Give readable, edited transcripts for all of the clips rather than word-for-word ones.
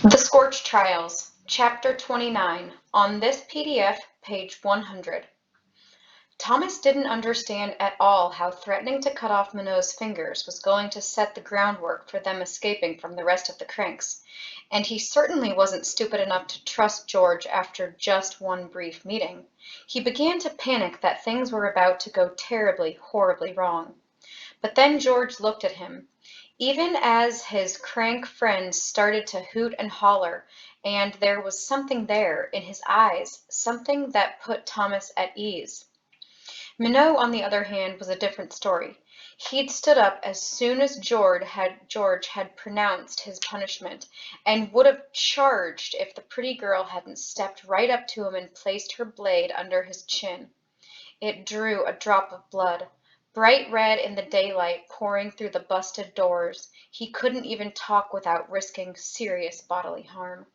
The Scorch Trials, Chapter 29, on this PDF, page 100. Thomas didn't understand at all how threatening to cut off Minot's fingers was going to set the groundwork for them escaping from the rest of the cranks, and he certainly wasn't stupid enough to trust George after just one brief meeting. He began to panic that things were about to go terribly, horribly wrong. But then George looked at him. Even as his crank friends started to hoot and holler, and there was something there in his eyes, something that put Thomas at ease. Minot, on the other hand, was a different story. He'd stood up as soon as George had pronounced his punishment, and would have charged if the pretty girl hadn't stepped right up to him and placed her blade under his chin. It drew a drop of blood, bright red in the daylight pouring through the busted doors. He couldn't even talk without risking serious bodily harm.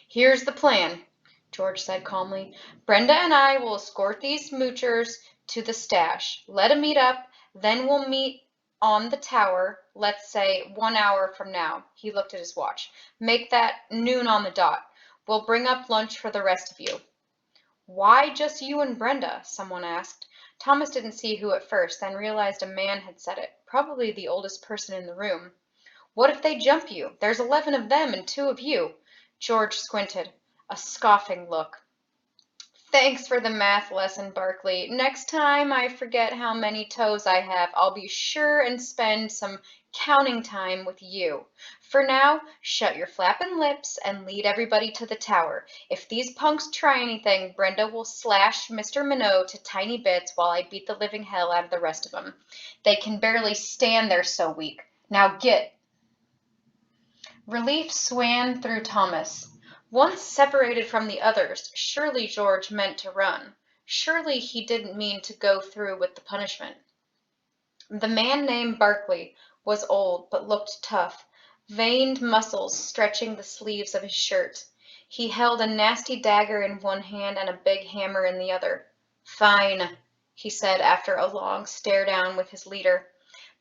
"Here's the plan," George said calmly. "Brenda and I will escort these moochers to the stash. Let 'em eat up, then we'll meet on the tower, let's say 1 hour from now." He looked at his watch. "Make that noon on the dot. We'll bring up lunch for the rest of you." "Why just you and Brenda?" someone asked. Thomas didn't see who at first, then realized a man had said it, probably the oldest person in the room. "What if they jump you? There's 11 of them and 2 of you." George squinted, a scoffing look. "Thanks for the math lesson, Barkley. Next time I forget how many toes I have, I'll be sure and spend some counting time with you. For now, shut your flapping lips and lead everybody to the tower. If these punks try anything, Brenda will slash Mr. Minot to tiny bits while I beat the living hell out of the rest of them. They can barely stand, they're so weak. Now get." Relief swam through Thomas. Once separated from the others, surely George meant to run. Surely he didn't mean to go through with the punishment. The man named Barkley was old, but looked tough, veined muscles stretching the sleeves of his shirt. He held a nasty dagger in one hand and a big hammer in the other. "Fine," he said after a long stare down with his leader.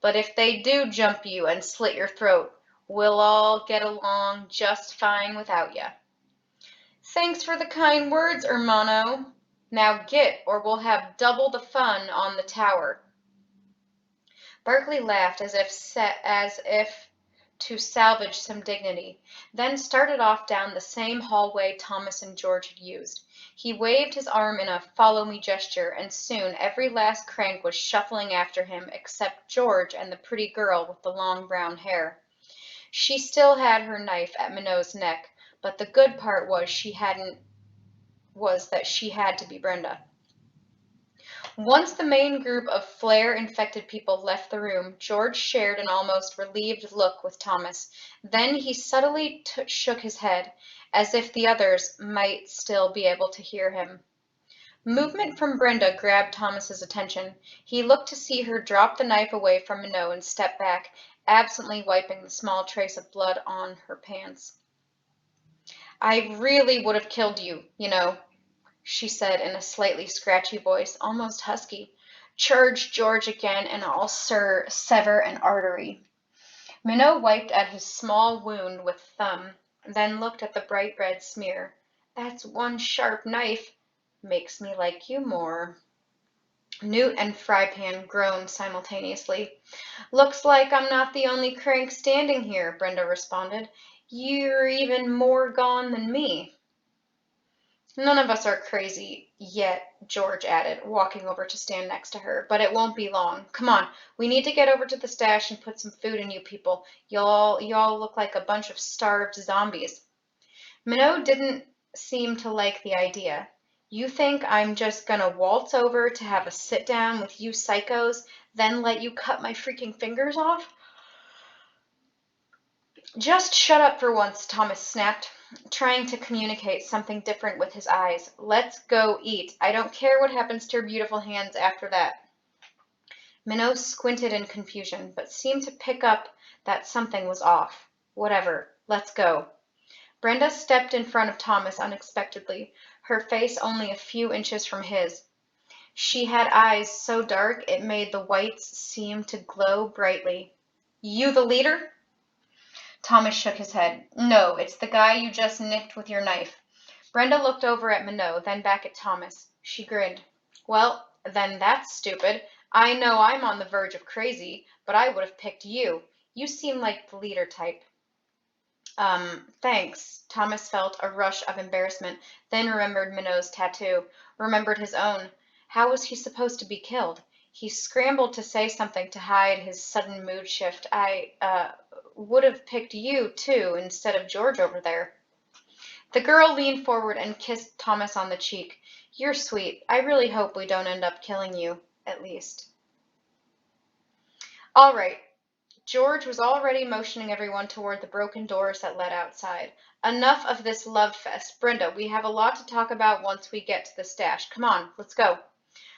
"But if they do jump you and slit your throat, we'll all get along just fine without ya." "Thanks for the kind words, hermano. Now get, or we'll have double the fun on the tower." Barkley laughed as if to salvage some dignity, then started off down the same hallway Thomas and George had used. He waved his arm in a follow-me gesture, and soon every last crank was shuffling after him except George and the pretty girl with the long brown hair. She still had her knife at Minot's neck, but the good part was that she had to be Brenda. Once the main group of flare-infected people left the room, George shared an almost relieved look with Thomas. Then he subtly shook his head, as if the others might still be able to hear him. Movement from Brenda grabbed Thomas's attention. He looked to see her drop the knife away from Minot and step back, absently wiping the small trace of blood on her pants. "I really would have killed you, she said in a slightly scratchy voice, almost husky. "Charge George again, and I'll sever an artery." Minot wiped at his small wound with thumb, then looked at the bright red smear. "That's one sharp knife. Makes me like you more." Newt and Frypan groaned simultaneously. "Looks like I'm not the only crank standing here," Brenda responded. "You're even more gone than me." "None of us are crazy yet," George added, walking over to stand next to her, "but it won't be long. Come on, we need to get over to the stash and put some food in you people. You all look like a bunch of starved zombies." Minot didn't seem to like the idea. "You think I'm just gonna waltz over to have a sit down with you psychos, then let you cut my freaking fingers off?" "Just shut up for once," Thomas snapped, trying to communicate something different with his eyes. "Let's go eat. I don't care what happens to your beautiful hands after that." Minot squinted in confusion, but seemed to pick up that something was off. "Whatever. Let's go." Brenda stepped in front of Thomas unexpectedly, her face only a few inches from his. She had eyes so dark it made the whites seem to glow brightly. "You the leader?" Thomas shook his head. No, it's the guy you just nicked with your knife. Brenda looked over at Minot, then back at Thomas. She grinned. Well, then that's stupid. I know I'm on the verge of crazy, but I would have picked you. You seem like the leader type. Thanks. Thomas felt a rush of embarrassment, then remembered Minot's tattoo, remembered his own. How was he supposed to be killed? He scrambled to say something to hide his sudden mood shift. I would have picked you, too, instead of George over there. The girl leaned forward and kissed Thomas on the cheek. You're sweet. I really hope we don't end up killing you, at least. All right. George was already motioning everyone toward the broken doors that led outside. Enough of this love fest. Brenda, we have a lot to talk about once we get to the stash. Come on, let's go.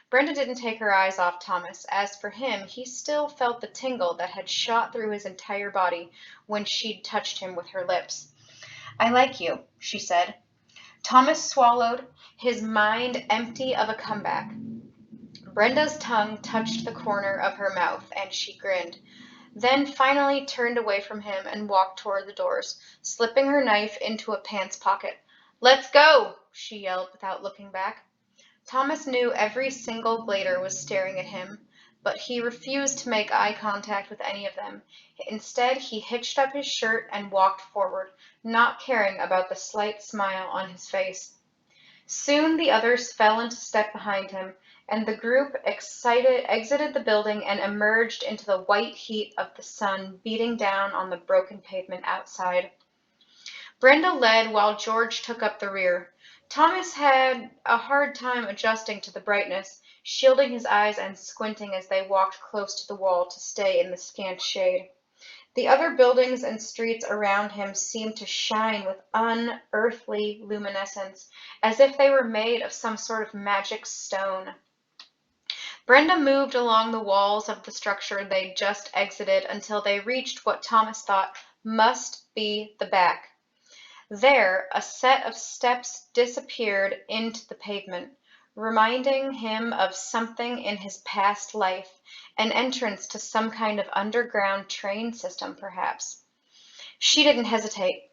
Brenda didn't take her eyes off Thomas. As for him, he still felt the tingle that had shot through his entire body when she'd touched him with her lips. I like you, she said. Thomas swallowed, his mind empty of a comeback. Brenda's tongue touched the corner of her mouth, and she grinned. Then finally turned away from him and walked toward the doors, slipping her knife into a pants pocket. Let's go, she yelled without looking back. Thomas knew every single glader was staring at him, but he refused to make eye contact with any of them. Instead, he hitched up his shirt and walked forward, not caring about the slight smile on his face. Soon the others fell into step behind him, and the group exited the building and emerged into the white heat of the sun beating down on the broken pavement outside. Brenda led while George took up the rear. Thomas had a hard time adjusting to the brightness, shielding his eyes and squinting as they walked close to the wall to stay in the scant shade. The other buildings and streets around him seemed to shine with unearthly luminescence, as if they were made of some sort of magic stone. Brenda moved along the walls of the structure they'd just exited until they reached what Thomas thought must be the back. There, a set of steps disappeared into the pavement, reminding him of something in his past life, an entrance to some kind of underground train system, perhaps. She didn't hesitate.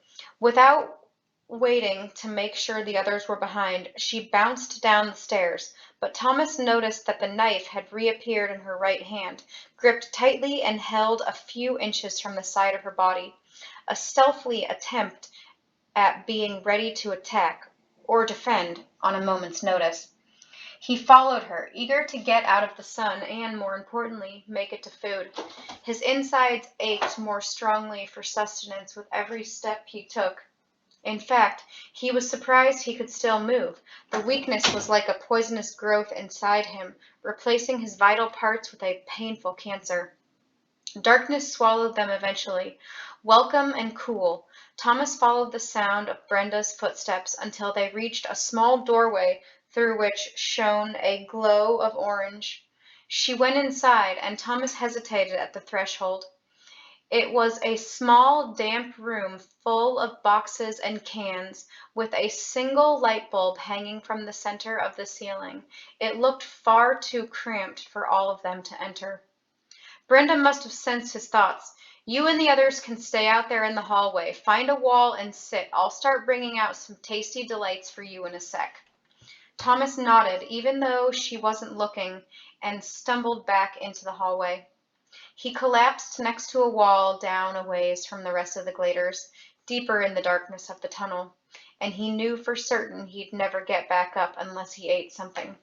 Without waiting to make sure the others were behind, she bounced down the stairs, but Thomas noticed that the knife had reappeared in her right hand, gripped tightly and held a few inches from the side of her body, a stealthy attempt at being ready to attack or defend on a moment's notice. He followed her, eager to get out of the sun and, more importantly, make it to food. His insides ached more strongly for sustenance with every step he took. In fact, he was surprised he could still move. The weakness was like a poisonous growth inside him, replacing his vital parts with a painful cancer. Darkness swallowed them eventually. Welcome and cool, Thomas followed the sound of Brenda's footsteps until they reached a small doorway through which shone a glow of orange. She went inside, and Thomas hesitated at the threshold. It was a small, damp room full of boxes and cans, with a single light bulb hanging from the center of the ceiling. It looked far too cramped for all of them to enter. Brenda must have sensed his thoughts. You and the others can stay out there in the hallway. Find a wall and sit. I'll start bringing out some tasty delights for you in a sec. Thomas nodded, even though she wasn't looking, and stumbled back into the hallway. He collapsed next to a wall down a ways from the rest of the gladers, deeper in the darkness of the tunnel, and he knew for certain he'd never get back up unless he ate something.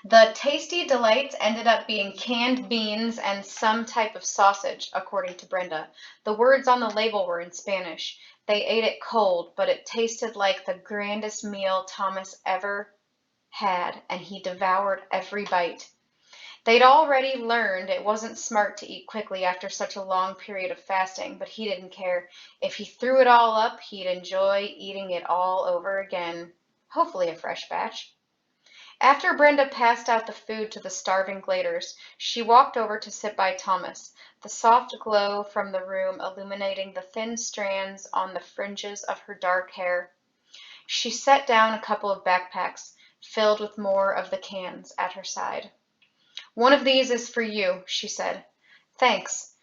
The tasty delights ended up being canned beans and some type of sausage, according to Brenda. The words on the label were in Spanish. They ate it cold, but it tasted like the grandest meal Thomas ever had, and he devoured every bite. They'd already learned it wasn't smart to eat quickly after such a long period of fasting, but he didn't care. If he threw it all up, he'd enjoy eating it all over again. Hopefully a fresh batch. After Brenda passed out the food to the starving gladers, she walked over to sit by Thomas, the soft glow from the room illuminating the thin strands on the fringes of her dark hair. She set down a couple of backpacks, filled with more of the cans, at her side. One of these is for you, she said. Thanks.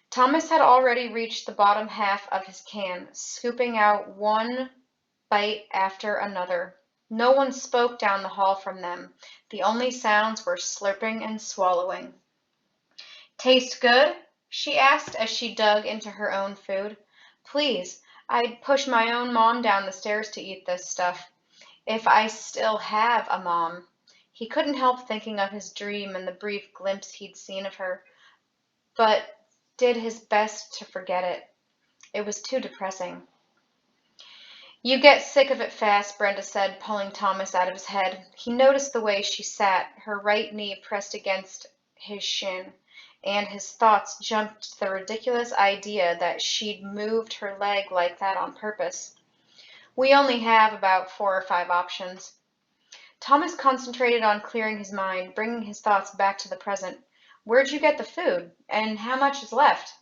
Thomas had already reached the bottom half of his can, scooping out one bite after another. No one spoke down the hall from them. The only sounds were slurping and swallowing. "Taste good?" she asked as she dug into her own food. "Please, I'd push my own mom down the stairs to eat this stuff. If I still have a mom." He couldn't help thinking of his dream and the brief glimpse he'd seen of her, but did his best to forget it. It was too depressing. "You get sick of it fast," Brenda said, pulling Thomas out of his head. He noticed the way she sat, her right knee pressed against his shin, and his thoughts jumped to the ridiculous idea that she'd moved her leg like that on purpose. "We only have about 4 or 5 options." Thomas concentrated on clearing his mind, bringing his thoughts back to the present. "Where'd you get the food? And how much is left?"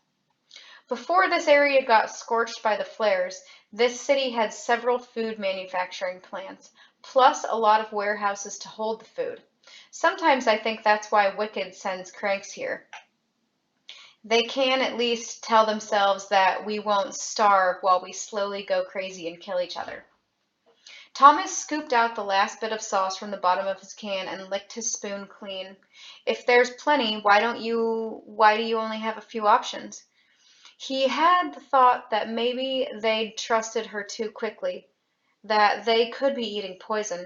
Before this area got scorched by the flares, this city had several food manufacturing plants, plus a lot of warehouses to hold the food. Sometimes I think that's why Wicked sends cranks here. They can at least tell themselves that we won't starve while we slowly go crazy and kill each other. Thomas scooped out the last bit of sauce from the bottom of his can and licked his spoon clean. "If there's plenty, why do you only have a few options?" He had the thought that maybe they'd trusted her too quickly, that they could be eating poison,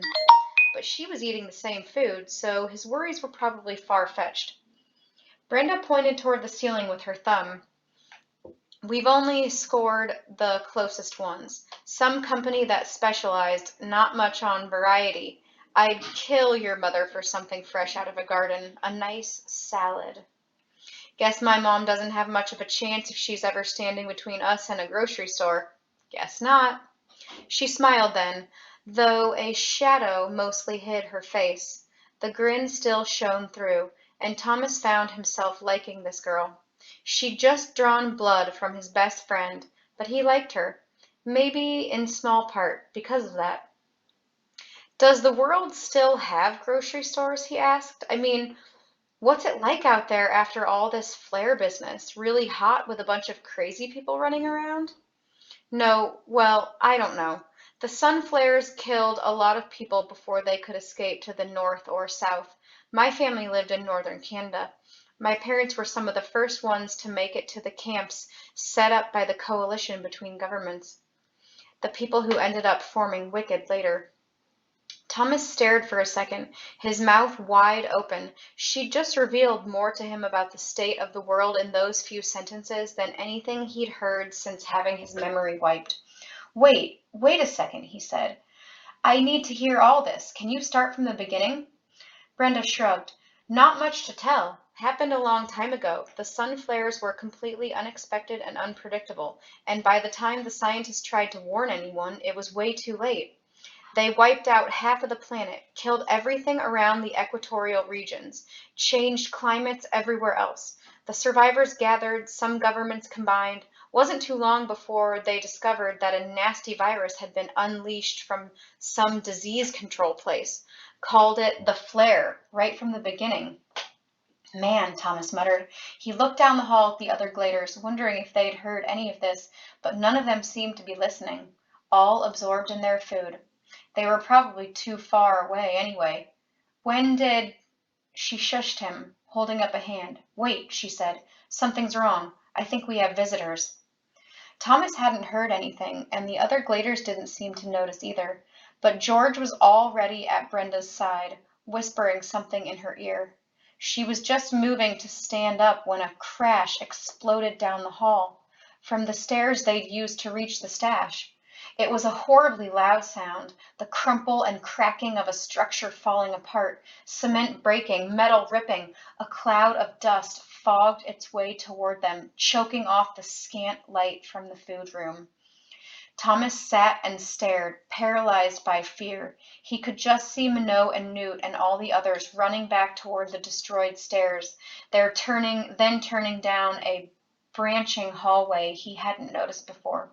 but she was eating the same food, so his worries were probably far-fetched. Brenda pointed toward the ceiling with her thumb. "We've only scored the closest ones. Some company that specialized, not much on variety. I'd kill your mother for something fresh out of a garden, a nice salad. Guess my mom doesn't have much of a chance if she's ever standing between us and a grocery store." "Guess not." She smiled then, though a shadow mostly hid her face. The grin still shone through, and Thomas found himself liking this girl. She'd just drawn blood from his best friend, but he liked her, maybe in small part because of that. "Does the world still have grocery stores?" he asked. "I mean, what's it like out there after all this flare business? Really hot with a bunch of crazy people running around?" "No, well, I don't know. The sun flares killed a lot of people before they could escape to the north or south. My family lived in northern Canada. My parents were some of the first ones to make it to the camps set up by the coalition between governments, the people who ended up forming Wicked later." Thomas stared for a second, his mouth wide open. She'd just revealed more to him about the state of the world in those few sentences than anything he'd heard since having his memory wiped. Wait a second," he said. "I need to hear all this. Can you start from the beginning?" Brenda shrugged. "Not much to tell. Happened a long time ago. The sun flares were completely unexpected and unpredictable, and by the time the scientists tried to warn anyone, it was way too late. They wiped out half of the planet, killed everything around the equatorial regions, changed climates everywhere else. The survivors gathered, some governments combined. Wasn't too long before they discovered that a nasty virus had been unleashed from some disease control place. Called it the flare, right from the beginning." "Man," Thomas muttered. He looked down the hall at the other gladers, wondering if they'd heard any of this, but none of them seemed to be listening, all absorbed in their food. They were probably too far away anyway. "When did—" She shushed him, holding up a hand. "Wait," she said. "Something's wrong. I think we have visitors." Thomas hadn't heard anything, and the other gladers didn't seem to notice either, but George was already at Brenda's side, whispering something in her ear. She was just moving to stand up when a crash exploded down the hall, from the stairs they'd used to reach the stash. It was a horribly loud sound, the crumple and cracking of a structure falling apart, cement breaking, metal ripping. A cloud of dust fogged its way toward them, choking off the scant light from the food room. Thomas sat and stared, paralyzed by fear. He could just see Minot and Newt and all the others running back toward the destroyed stairs, then turning down a branching hallway he hadn't noticed before.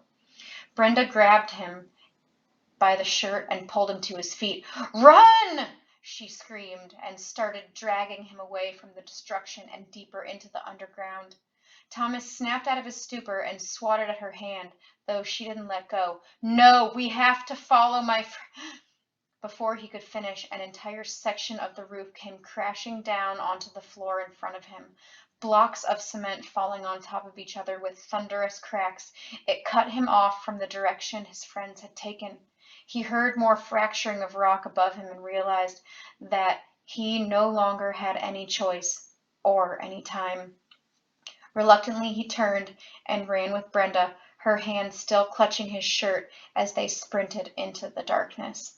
Brenda grabbed him by the shirt and pulled him to his feet. "Run!" she screamed, and started dragging him away from the destruction and deeper into the underground. Thomas snapped out of his stupor and swatted at her hand, though she didn't let go. "No, we have to follow my Before he could finish, an entire section of the roof came crashing down onto the floor in front of him, blocks of cement falling on top of each other with thunderous cracks. It cut him off from the direction his friends had taken. He heard more fracturing of rock above him and realized that he no longer had any choice or any time. Reluctantly he turned and ran with Brenda, her hand still clutching his shirt as they sprinted into the darkness.